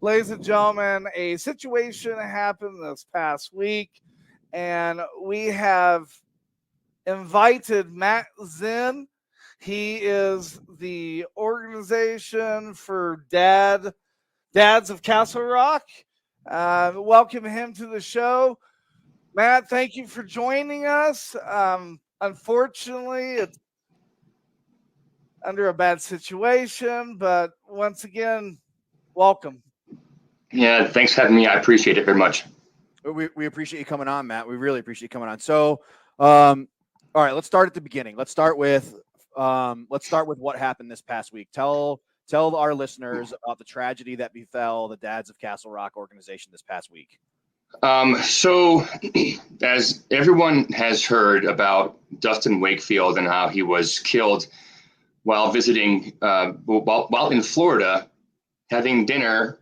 Ladies and gentlemen, a situation happened this past week, and we have invited Matt Zien. He is the organization for Dads of Castle Rock. Welcome him to the show. Matt, thank you for joining us. Unfortunately, it's under a bad situation, but once again, welcome. Yeah, thanks for having me. I appreciate it very much. We appreciate you coming on, Matt. We really appreciate you coming on. So, all right, let's start at the beginning. Let's start with what happened this past week. Tell our listeners about the tragedy that befell the Dads of Castle Rock organization this past week. So, as everyone has heard about Dustin Wakefield and how he was killed while visiting, while in Florida, having dinner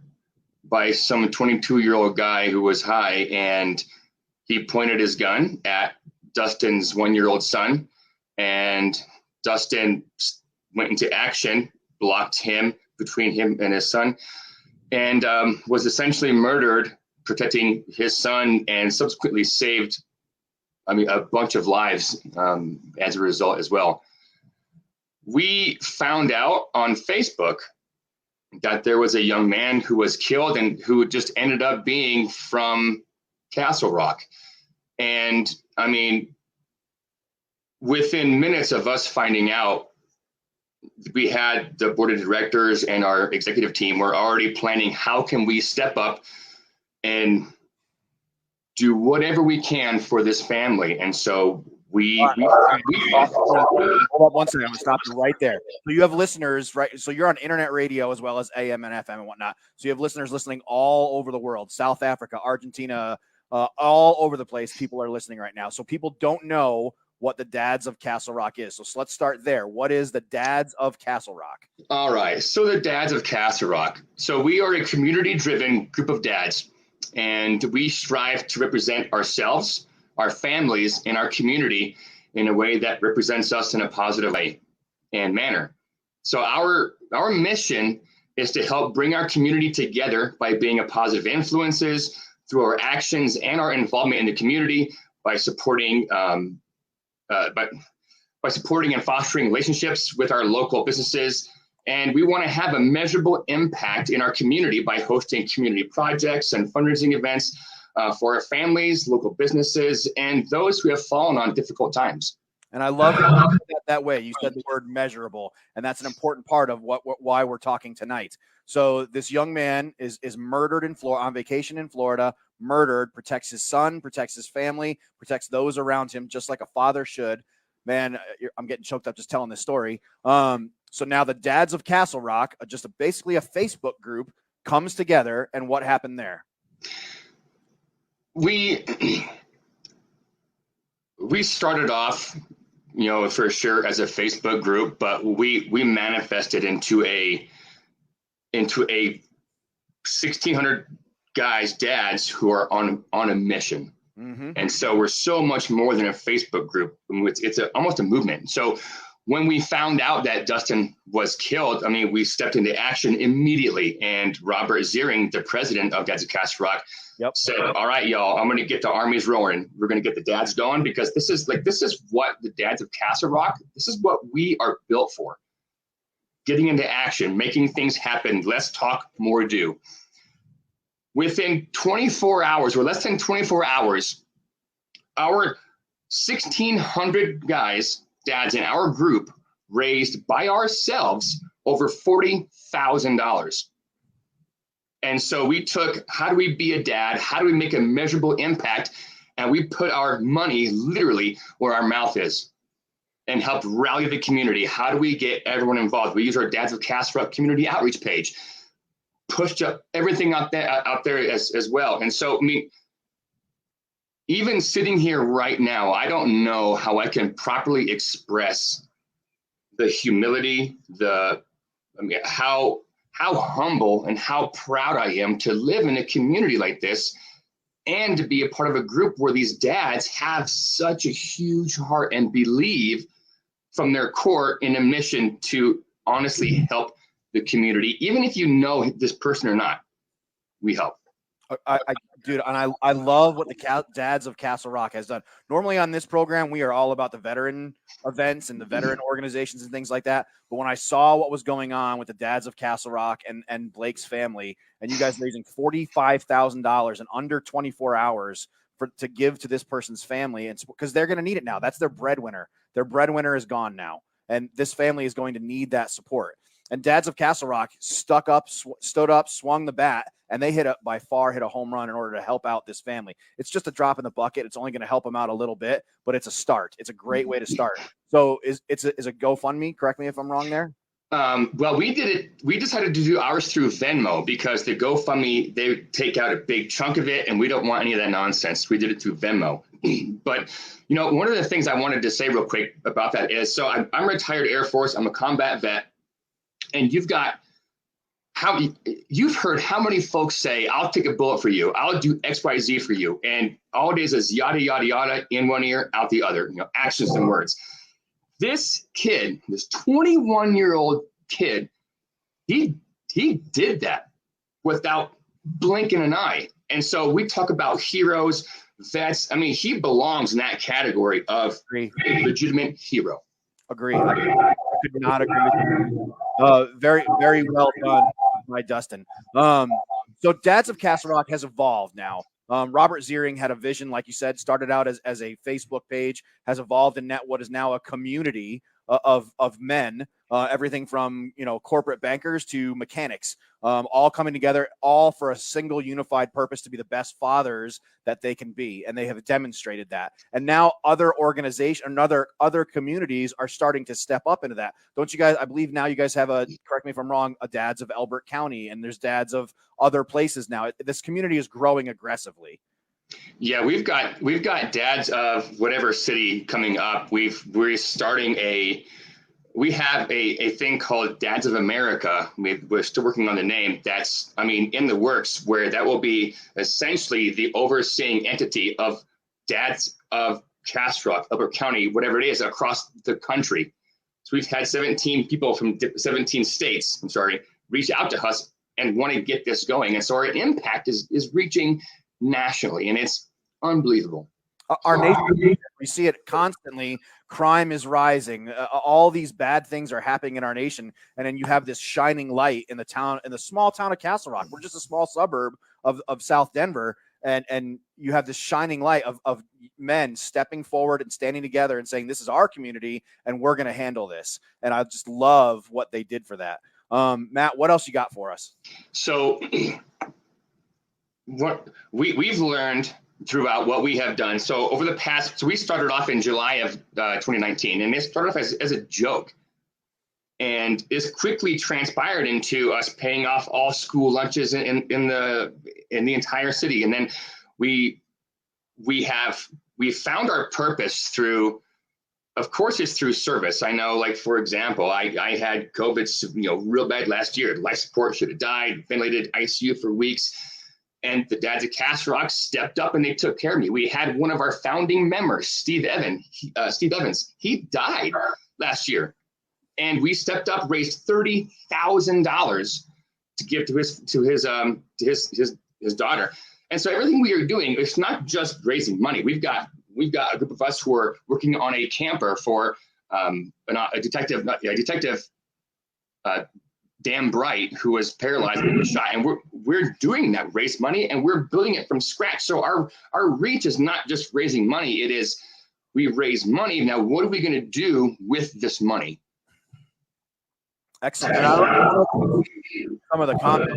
by some 22-year-old guy who was high, and he pointed his gun at Dustin's 1-year-old son, and Dustin went into action, blocked him between him and his son, and was essentially murdered, protecting his son, and subsequently saved, a bunch of lives as a result as well. We found out on Facebook that there was a young man who was killed and who just ended up being from Castle Rock. And within minutes of us finding out, we had the board of directors and our executive team were already planning how can we step up and do whatever we can for this family. And so hold up one second. I'm gonna stop you right there. So you have listeners, right? So you're on internet radio as well as AM and FM and whatnot. So you have listeners listening all over the world, South Africa, Argentina, all over the place. People are listening right now. So people don't know what the Dads of Castle Rock is. So let's start there. What is the Dads of Castle Rock? All right. So the Dads of Castle Rock. So we are a community-driven group of dads, and we strive to represent ourselves, our families, and our community in a way that represents us in a positive way and manner. So our mission is to help bring our community together by being a positive influences through our actions and our involvement in the community by supporting and fostering relationships with our local businesses. And we want to have a measurable impact in our community by hosting community projects and fundraising events for our families, local businesses, and those who have fallen on difficult times. And I love that way. You said the word measurable, and that's an important part of why we're talking tonight. So this young man is murdered in Florida, on vacation in Florida, murdered, protects his son, protects his family, protects those around him, just like a father should. Man, I'm getting choked up just telling this story. So now the Dads of Castle Rock, basically a Facebook group, comes together, and what happened there? We started off, for sure as a Facebook group, but we manifested into a 1,600 guys, dads who are on a mission. Mm-hmm. And so we're so much more than a Facebook group. It's almost a movement. So when we found out that Dustin was killed, we stepped into action immediately. And Robert Ziering, the president of Dads of Castle Rock, said, all right, y'all, I'm going to get the armies rolling. We're going to get the dads going, because this is what the Dads of Castle Rock, this is what we are built for. Getting into action, making things happen. Less talk, more do. Within 24 hours, or less than 24 hours, our 1,600 guys, dads in our group, raised by ourselves over $40,000. And so we took, how do we be a dad? How do we make a measurable impact? And we put our money literally where our mouth is and helped rally the community. How do we get everyone involved? We use our Dads of Castle Rock community outreach page, pushed up everything out there as well. And so, even sitting here right now, I don't know how I can properly express the humility, how humble and how proud I am to live in a community like this and to be a part of a group where these dads have such a huge heart and believe from their core in a mission to honestly help the community, even if you know this person or not. we help. Dude, and I love what the Dads of Castle Rock has done. Normally on this program, we are all about the veteran events and the veteran organizations and things like that. But when I saw what was going on with the Dads of Castle Rock and Blake's family, and you guys raising $45,000 in under 24 hours to give to this person's family, and because they're going to need it now. That's their breadwinner. Their breadwinner is gone now, and this family is going to need that support. And Dads of Castle Rock stood up, swung the bat, and they hit a home run in order to help out this family. It's just a drop in the bucket. It's only going to help them out a little bit, but it's a start. It's a great way to start. So is a GoFundMe? Correct me if I'm wrong there. Well, we did it. We decided to do ours through Venmo because the GoFundMe, they take out a big chunk of it, and we don't want any of that nonsense. We did it through Venmo. But, one of the things I wanted to say real quick about that is, so I'm retired Air Force. I'm a combat vet. And you've heard how many folks say, I'll take a bullet for you. I'll do X, Y, Z for you. And all it is yada, yada, yada, in one ear, out the other, actions and words. This kid, this 21-year-old kid, he did that without blinking an eye. And so we talk about heroes, vets. I mean, he belongs in that category of a legitimate hero. Agree. I could not agree with you. Very, very well done by Dustin. So Dads of Castle Rock has evolved now. Robert Ziering had a vision, like you said, started out as a Facebook page, has evolved in what is now a community of men, everything from corporate bankers to mechanics, all coming together, all for a single unified purpose to be the best fathers that they can be, and they have demonstrated that. And now other organizations and other communities are starting to step up into that. Don't you guys? I believe now you guys have correct me if I'm wrong, a Dads of Elbert County, and there's Dads of other places now. This community is growing aggressively. Yeah, we've got Dads of whatever city coming up. We have a thing called Dads of America. We're still working on the name. That's, in the works, where that will be essentially the overseeing entity of Dads of Castle Rock, Elbert County, whatever it is, across the country. So we've had 17 people from 17 states, reach out to us and want to get this going. And so our impact is reaching nationally, and it's unbelievable. Our nation, we see it constantly. Crime is rising. All these bad things are happening in our nation, and then you have this shining light in the small town of Castle Rock. We're just a small suburb of South Denver, and you have this shining light of men stepping forward and standing together and saying, "This is our community, and we're going to handle this." And I just love what they did for that. Matt, what else you got for us? So what we've learned throughout what we have done. So over the past, we started off in July of 2019, and it started off as a joke. And it's quickly transpired into us paying off all school lunches in the entire city. And then we found our purpose through, of course, it's through service. I know, like, for example, I had COVID, real bad last year. Life support, should have died, ventilated ICU for weeks. And the Dads of Castle Rock stepped up and they took care of me. We had one of our founding members, Steve Evans. He died last year, and we stepped up, raised $30,000 to give to his daughter. And so everything we are doing, it's not just raising money. We've got a group of us who are working on a camper for a detective. Dan Bright, who was paralyzed and was shot, and we're doing that, raise money, and we're building it from scratch. So our reach is not just raising money; it is, we raise money. Now, what are we going to do with this money? Excellent. Some of the comments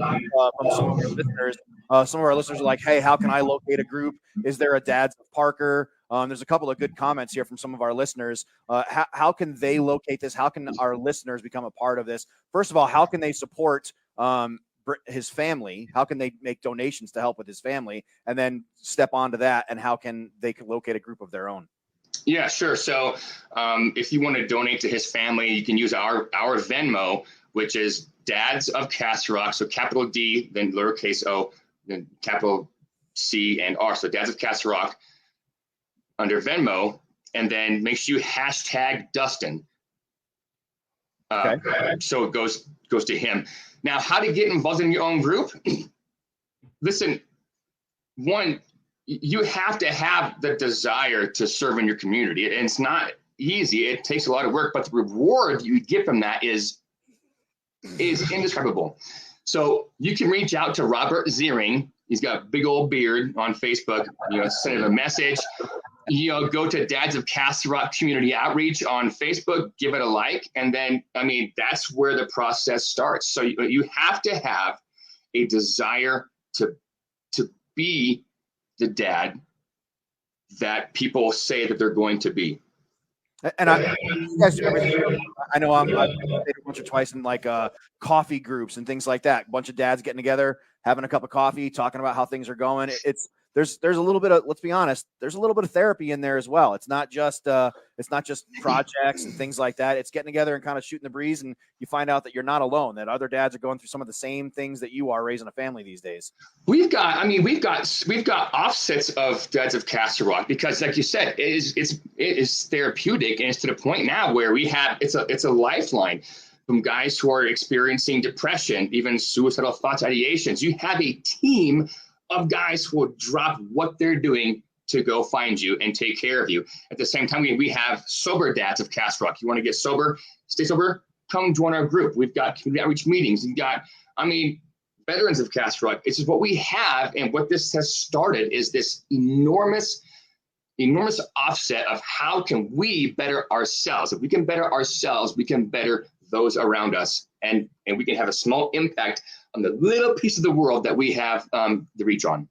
from some of our listeners. Some of our listeners are like, "Hey, how can I locate a group? Is there a Dads of Parker?" There's a couple of good comments here from some of our listeners. How can they locate this? How can our listeners become a part of this? First of all, how can they support his family? How can they make donations to help with his family? And then step onto that, and how can they locate a group of their own? Yeah, sure. So if you want to donate to his family, you can use our Venmo, which is Dads of Castle Rock. So capital D, then lowercase o, then capital C and R. So Dads of Castle Rock under Venmo, and then make sure you hashtag Dustin. Okay. So it goes to him. Now, how to get involved in your own group? listen, one, you have to have the desire to serve in your community. And it's not easy. It takes a lot of work, but the reward you get from that is indescribable. So you can reach out to Robert Ziering. He's got a big old beard on Facebook. Send him a message. Go to Dads of Castle Rock Community Outreach on Facebook, give it a like. And then, that's where the process starts. So you have to have a desire to be the dad that people say that they're going to be. And you guys do everything. I know I've stayed once or twice in like coffee groups and things like that. A bunch of dads getting together, having a cup of coffee, talking about how things are going. There's a little bit of, let's be honest, there's a little bit of therapy in there as well. It's not just projects and things like that. It's getting together and kind of shooting the breeze, and you find out that you're not alone, that other dads are going through some of the same things that you are raising a family these days. We've got offsets of Dads of Castle Rock because, like you said, it is therapeutic, and it's to the point now where we have it's a lifeline from guys who are experiencing depression, even suicidal thoughts, ideations. You have a team of guys who will drop what they're doing to go find you and take care of you. At the same time, we have sober dads of Castle Rock. You want to get sober, stay sober, come join our group. We've got community outreach meetings. We've got, veterans of Castle Rock. It's just what we have, and what this has started is this enormous offset of how can we better ourselves. If we can better ourselves, we can better those around us, and we can have a small impact on the little piece of the world that we have the reach on.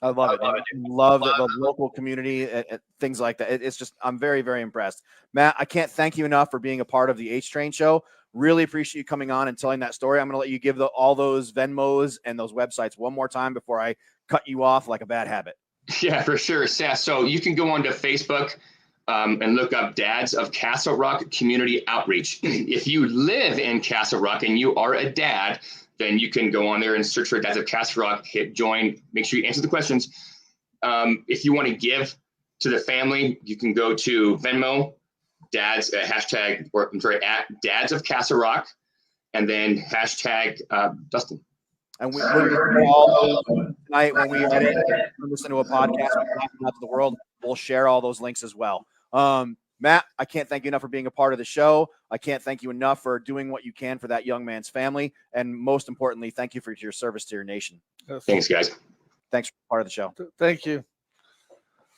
I love it. Love the local community and things like that. It's just, I'm very, very impressed. Matt, I can't thank you enough for being a part of the H Train show. Really appreciate you coming on and telling that story. I'm going to let you give all those Venmos and those websites one more time before I cut you off like a bad habit. Yeah, for sure, Seth. So you can go onto Facebook and look up Dads of Castle Rock Community Outreach. If you live in Castle Rock and you are a dad, then you can go on there and search for Dads of Castle Rock, hit join, make sure you answer the questions. If you want to give to the family, you can go to Venmo, Dads, at Dads of Castle Rock, and then hashtag Dustin. And we're all tonight when we edit and listen to a podcast out to the world, we'll share all those links as well. Matt, I can't thank you enough for being a part of the show. I can't thank you enough for doing what you can for that young man's family. And most importantly, thank you for your service to your nation. Thanks, guys. Thanks for part of the show. Thank you.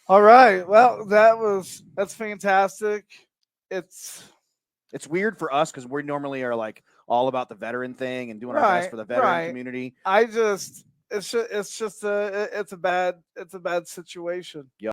All right. Well, that's fantastic. It's weird for us because we normally are like all about the veteran thing and doing our best for the veteran community. It's a bad situation. Yep.